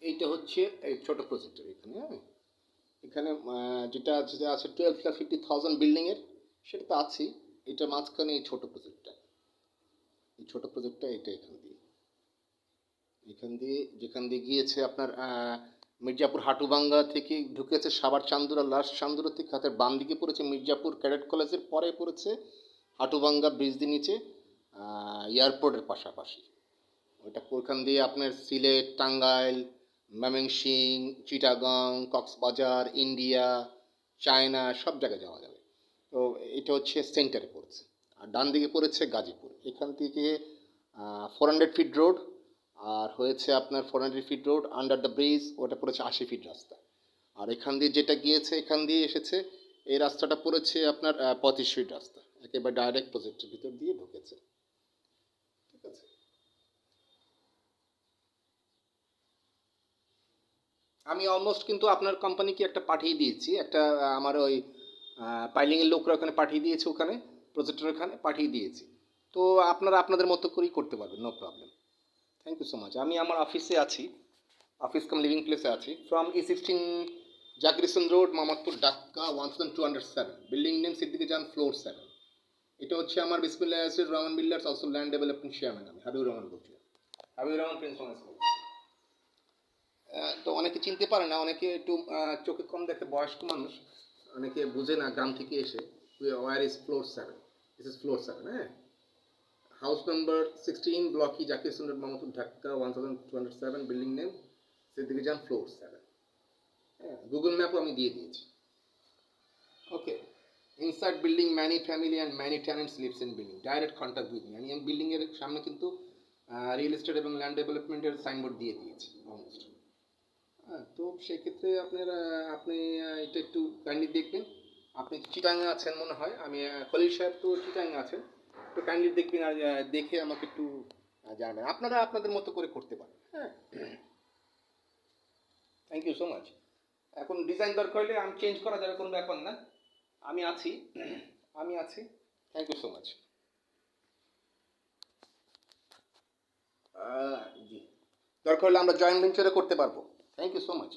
এইটা হচ্ছে এই ছোট প্রজেক্টর এখানে, হ্যাঁ। এখানে যেটা যেটা আছে 12,50,000 বিল্ডিংয়ের, সেটা তো আছেই। এটা মাঝখানে এই ছোট প্রজেক্টটা, এই ছোট প্রজেক্টটা এটা যেখান দিয়ে গিয়েছে আপনার মির্জাপুর হাটুভাঙ্গা থেকে ঢুকেছে সাভার চান্দুরা, লাস্ট চান্দুরা থেকে হাতের বাম দিকে পড়েছে মির্জাপুর ক্যাডেট কলেজের, পরে পড়েছে হাটুভাঙ্গা ব্রিজ দিয়ে নিচে এয়ারপোর্টের পাশাপাশি। ওখান দিয়ে আপনার সিলেট, টাঙ্গাইল, ময়মনসিং, চিটাগাং, কক্সবাজার, ইন্ডিয়া, চায়না সব জায়গায় যাওয়া যাবে। তো এটা হচ্ছে সেন্টারে পড়েছে। আর ডান দিকে পড়েছে গাজীপুর। এখান থেকে 400 ফিট রোড, আর হয়েছে আপনার 400 fit road under the bridge, ওটা পড়েছে 80 ফিট রাস্তা। আর এখান দিয়ে যেটা গিয়েছে, এখান দিয়ে এসেছে, এই রাস্তাটা পড়েছে আপনার 35 ফিট রাস্তা, একেবারে ডাইরেক্ট প্রজেক্টের ভিতর দিয়ে ঢুকেছে। ঠিক আছে, আমি অলমোস্ট কিন্তু আপনার কোম্পানিকে একটা পাঠিয়ে দিয়েছি, একটা আমার ওই পাইলিংয়ের লোকরা ওখানে পাঠিয়ে দিয়েছে, ওখানে প্রজেক্টর ওখানে পাঠিয়ে দিয়েছি। তো আপনারা আপনাদের মতো করেই করতে পারবেন, no problem. Thank you so much. আমি আমার অফিসে আছি, অফিস কাম লিভিং প্লেসে আছি, from E16 Zakir road, Mohammadpur, Dhaka 1207, building name Siddiqui জান, ফ্লোর 7। এটা হচ্ছে আমার Bismillah Yasir Rahman builders, also land development chairman. আমি হাবিবুর রহমান বলছি, হাবিবুর রহমান প্রিন্সিপাল। তো অনেকে চিনতে পারে না, অনেকে একটু চোখে কম দেখে, বয়স্ক মানুষ, অনেকে বুঝে না গ্রাম থেকে এসে। Where is floor 7? This is floor 7, হ্যাঁ। House number 16, block Zakir road, Mohammadpur, Dhaka 1207, building name Siddiqui জান, ফ্লোর 7। হ্যাঁ, গুগল ম্যাপও আমি দিয়ে দিয়েছি। Okay, inside building many family and many tenants lives in building, direct contact with me. আমি বিল্ডিংয়ের সামনে কিন্তু রিয়েল এস্টেট এবং ল্যান্ড ডেভেলপমেন্টের সাইনবোর্ড দিয়ে দিয়েছি অলমোস্ট। হ্যাঁ, তো সেক্ষেত্রে আপনি এটা একটু কাইন্ডলি দেখবেন। আপনি চিটাঙে আছেন মনে হয়, আমি খলিল সাহেব তো চিটাঙে আছেন, তো কাইন্ডলি দেখবেন, আর দেখে আমাকে একটু জানাবেন। আপনারা আপনাদের মতো করে করতে পারেন, হ্যাঁ। Thank you so much. এখন ডিজাইন দরকার হলে আমি চেঞ্জ করা যাবে, কোনো ব্যাপার না। আমি আছি, আমি আছি। Thank you so much. জি, দরকার হলে আমরা জয়েন্ট ভেঞ্চারে করতে পারবো। Thank you so much.